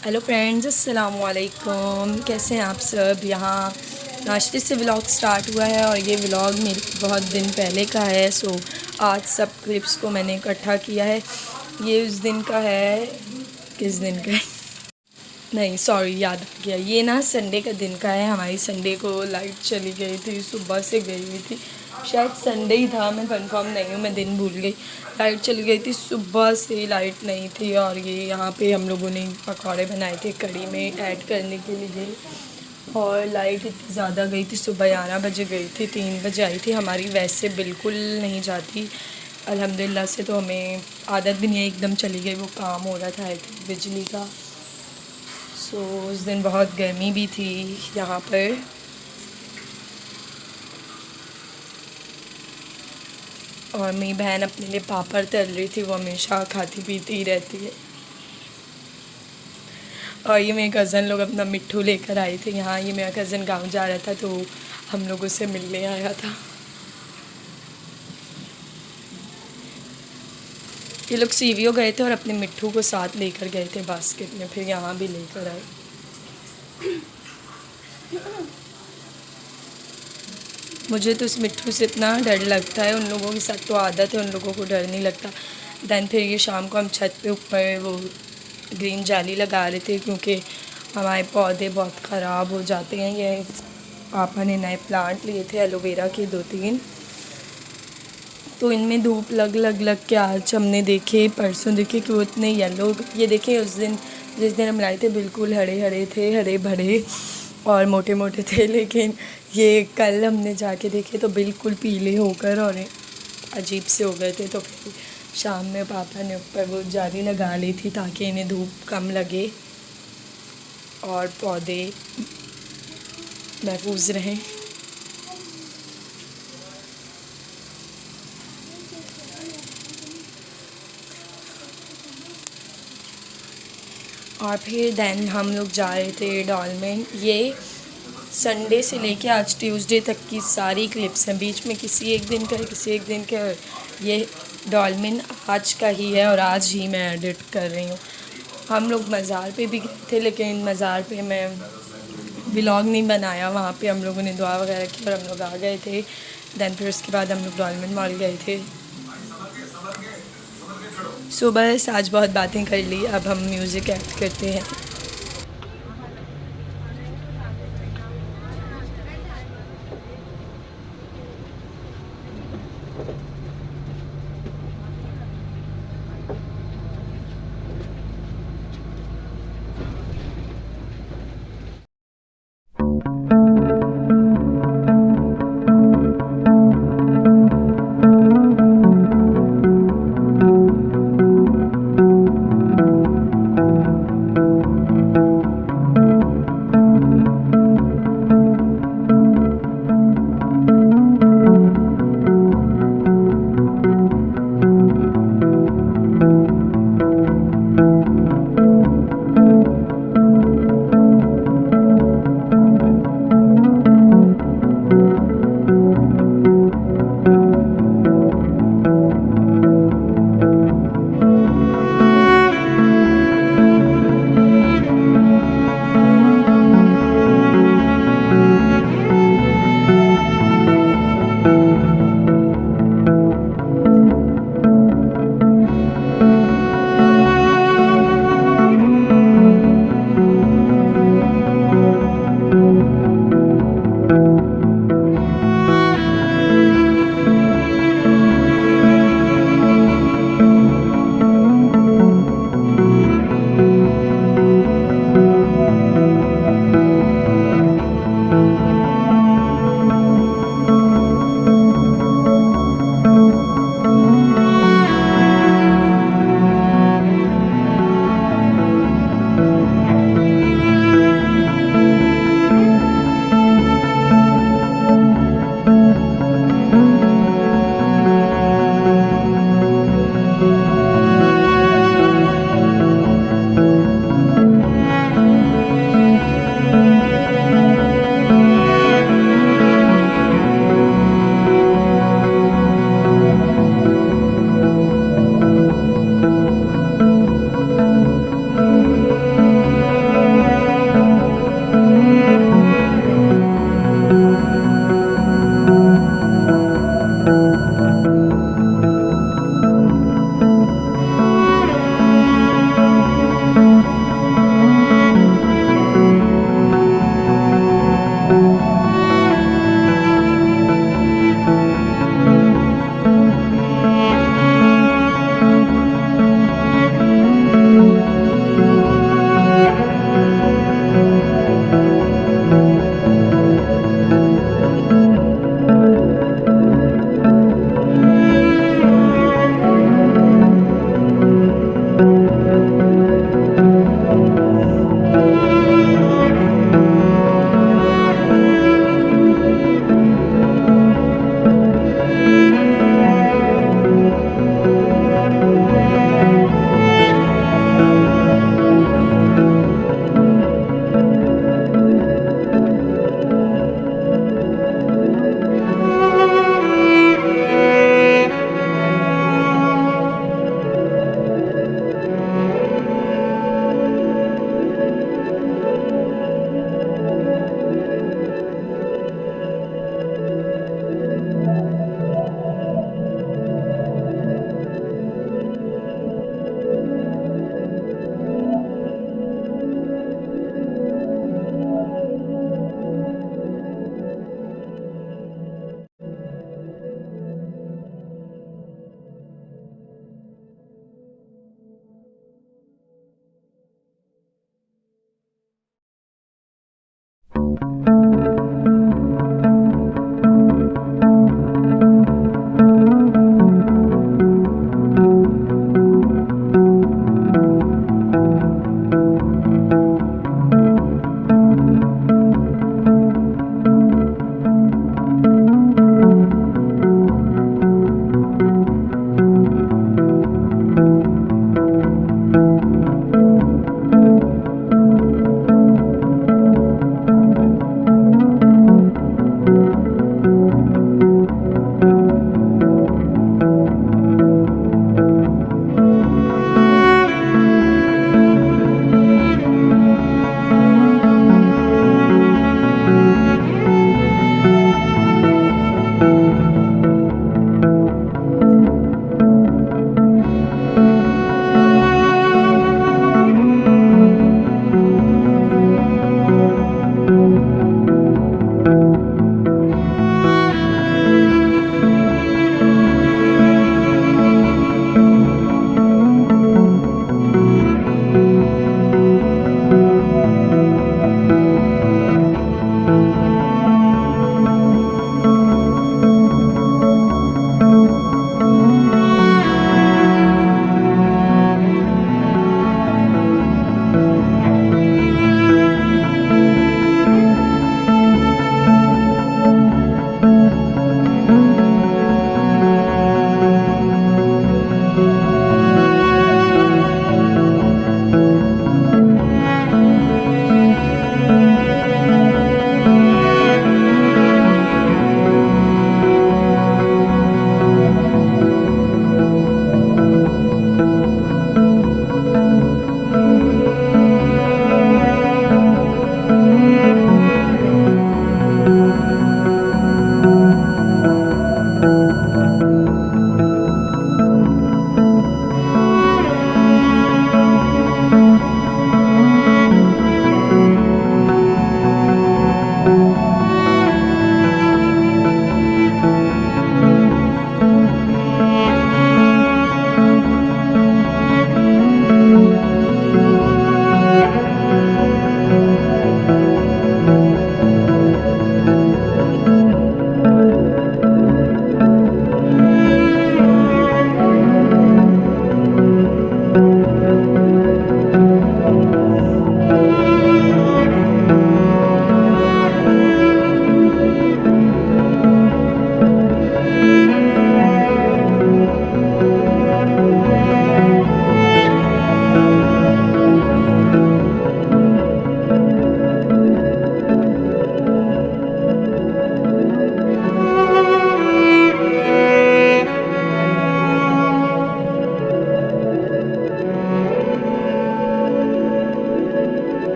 Hello friends, अस्सलाम वालेकुम। कैसे हैं आप सब। यहाँ नाश्ते से व्लॉग स्टार्ट हुआ है और ये व्लॉग मेरे बहुत दिन पहले का है। सो आज सब क्लिप्स को मैंने इकट्ठा किया है। ये उस दिन का है, किस दिन का है नहीं सॉरी, याद आ गया। ये ना संडे का दिन का है। हमारी संडे को लाइट चली गई थी, सुबह से गई हुई थी। शायद संडे ही था, मैं कंफर्म नहीं हूँ, मैं दिन भूल गई। लाइट चली गई थी, सुबह से लाइट नहीं थी। और ये यहाँ पे हम लोगों ने पकौड़े बनाए थे कढ़ी में ऐड करने के लिए। और लाइट इतनी ज़्यादा गई थी, सुबह 11 बजे गई थी, 3 बजे आई थी। हमारी वैसे बिल्कुल नहीं जाती अल्हम्दुलिल्लाह से, तो हमें आदत भी नहीं है। एकदम चली गई, वो काम हो रहा था आई थिंक बिजली का। सो उस दिन बहुत गर्मी भी थी यहाँ पर। और मेरी बहन अपने लिए पापड़ तल रही थी, वो हमेशा खाती पीती ही रहती है। और ये मेरे कज़न लोग अपना मिट्ठू लेकर आए थे यहाँ। ये मेरा कज़न गांव जा रहा था तो हम लोग उससे मिलने आया था। ये लोग सीवीओ गए थे और अपने मिट्ठू को साथ लेकर गए थे बास्केट में, फिर यहाँ भी लेकर आए। मुझे तो इस मिट्ठू से इतना डर लगता है, उन लोगों के साथ तो आदत है, उन लोगों को डर नहीं लगता। दैन फिर ये शाम को हम छत पे ऊपर वो ग्रीन जाली लगा रहे थे, क्योंकि हमारे पौधे बहुत ख़राब हो जाते हैं। ये पापा ने नए प्लांट लिए थे एलोवेरा के 2-3, तो इनमें धूप लग के आज हमने देखे, परसों देखे कि वो इतने येलो। ये देखे उस दिन जिस दिन हम लाए थे बिल्कुल हरे हरे थे, हरे भरे और मोटे मोटे थे। लेकिन ये कल हमने जाके देखे तो बिल्कुल पीले होकर और अजीब से हो गए थे। तो फिर शाम में पापा ने ऊपर वो जाली लगा ली थी ताकि इन्हें धूप कम लगे और पौधे महफूज रहें। और फिर देन हम लोग जा रहे थे डॉलमेन। ये संडे से लेके आज ट्यूसडे तक की सारी क्लिप्स हैं, बीच में किसी एक दिन का है, किसी एक दिन का। ये डॉलमेन आज का ही है और आज ही मैं एडिट कर रही हूँ। हम लोग मज़ार पे भी गए थे, लेकिन मज़ार पे मैं व्लॉग नहीं बनाया। वहाँ पे हम लोगों ने दुआ वगैरह की और हम लोग आ गए थे। दैन फिर उसके बाद हम लोग डॉलमेन मॉल गए थे। सो बस आज बहुत बातें कर ली, अब हम म्यूज़िक ऐड करते हैं।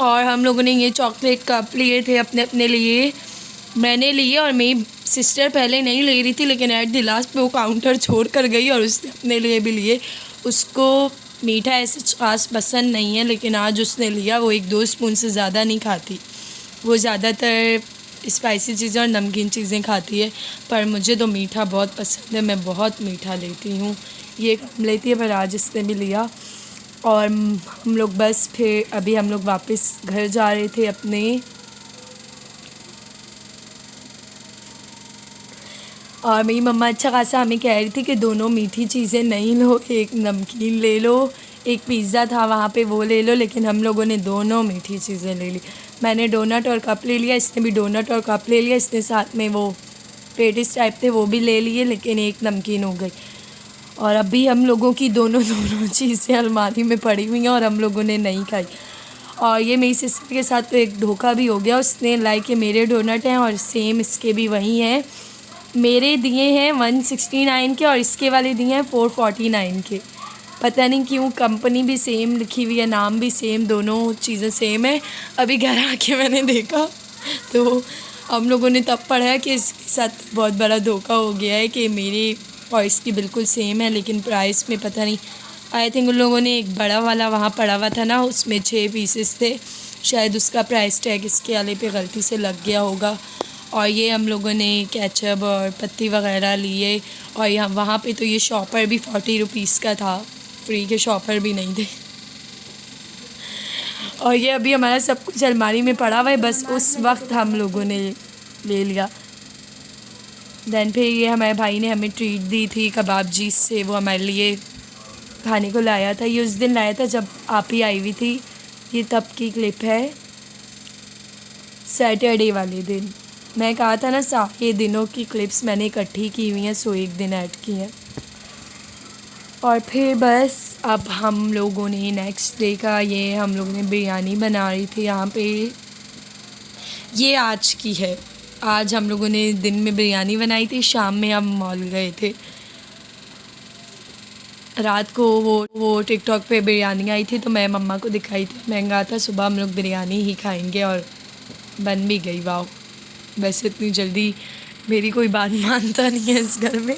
और हम लोगों ने ये चॉकलेट कप लिए थे अपने अपने लिए। मैंने लिए और मेरी सिस्टर पहले नहीं ले रही थी, लेकिन एट द लास्ट पे वो काउंटर छोड़ कर गई और उसने अपने लिए भी लिए। उसको मीठा ऐसे खास पसंद नहीं है, लेकिन आज उसने लिया। वो 1-2 स्पून से ज़्यादा नहीं खाती, वो ज़्यादातर स्पाइसी चीज़ें और नमकीन चीज़ें खाती है, पर मुझे तो मीठा बहुत पसंद है, मैं बहुत मीठा लेती हूँ। ये कम लेती है, पर आज इसने भी लिया। और हम लोग बस फिर अभी हम लोग वापस घर जा रहे थे अपने। और मेरी मम्मा अच्छा खासा हमें कह रही थी कि दोनों मीठी चीज़ें नहीं लो, एक नमकीन ले लो, एक पिज़्ज़ा था वहाँ पे वो ले लो, लेकिन हम लोगों ने दोनों मीठी चीज़ें ले ली। मैंने डोनट और कप ले लिया, इसने भी डोनट और कप ले लिया, इसने साथ में वो पेटिस टाइप थे वो भी ले लिए, लेकिन एक नमकीन हो गई। और अभी हम लोगों की दोनों चीज़ें अलमारी में पड़ी हुई हैं और हम लोगों ने नहीं खाई। और ये मेरी सिस्टर के साथ तो एक धोखा भी हो गया, उसने लाइक के मेरे डोनट हैं और सेम इसके भी वही हैं। मेरे दिए हैं 169 के और इसके वाले दिए हैं 449 के। पता नहीं क्यों, कंपनी भी सेम लिखी हुई है, नाम भी सेम, दोनों चीज़ें सेम है। अभी घर आके मैंने देखा तो हम लोगों ने तब पढ़ा कि इसके साथ बहुत बड़ा धोखा हो गया है कि मेरे और इसकी बिल्कुल सेम है, लेकिन प्राइस में पता नहीं। आई थिंक उन लोगों ने एक बड़ा वाला वहाँ पड़ा हुआ था ना, उसमें 6 पीसेस थे, शायद उसका प्राइस टैग इसके वाले पे गलती से लग गया होगा। और ये हम लोगों ने केचप और पत्ती वगैरह लिए। और यहाँ वहाँ पे तो ये शॉपर भी 40 रुपीज़ का था, फ्री के शॉपर भी नहीं थे। और ये अभी हमारा सब कुछ अलमारी में पड़ा हुआ है, बस उस वक्त हम लोगों ने ले लिया। दैन फिर ये हमारे भाई ने हमें ट्रीट दी थी कबाब जी से, वो हमारे लिए खाने को लाया था। ये उस दिन लाया था जब आप ही आई हुई थी, ये तब की क्लिप है, सैटरडे वाले दिन। मैं कहा था ना, सारे दिनों की क्लिप्स मैंने इकट्ठी की हुई हैं, सो एक दिन ऐड की हैं। और फिर बस अब हम लोगों ने नेक्स्ट डे का ये हम लोगों ने बिरयानी बना रही थी यहाँ पे। ये आज की है, आज हम लोगों ने दिन में बिरयानी बनाई थी, शाम में हम मॉल गए थे। रात को वो टिकटॉक पे बिरयानी आई थी तो मैं मम्मा को दिखाई थी, मैं कहा था सुबह हम लोग बिरयानी ही खाएंगे, और बन भी गई। वाह, वैसे इतनी जल्दी मेरी कोई बात मानता नहीं है इस घर में।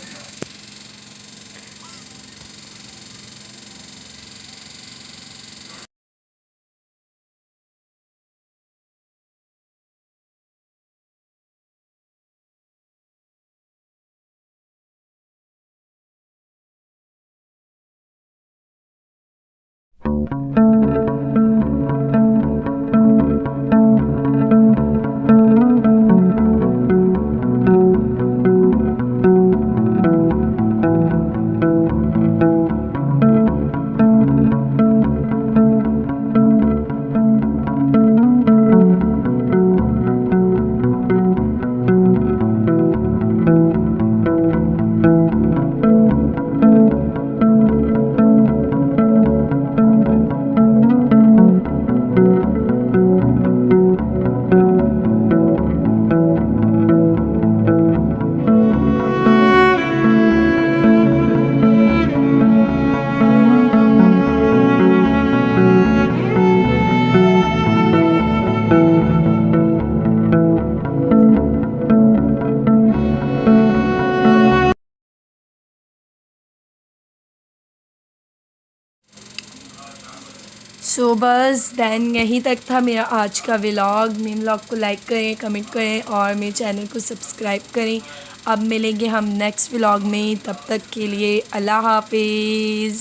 सो बस दैन यहीं तक था मेरा आज का व्लॉग। मेरे व्लॉग को लाइक करें, कमेंट करें और मेरे चैनल को सब्सक्राइब करें। अब मिलेंगे हम नेक्स्ट व्लॉग में, तब तक के लिए अल्लाह हाफिज़।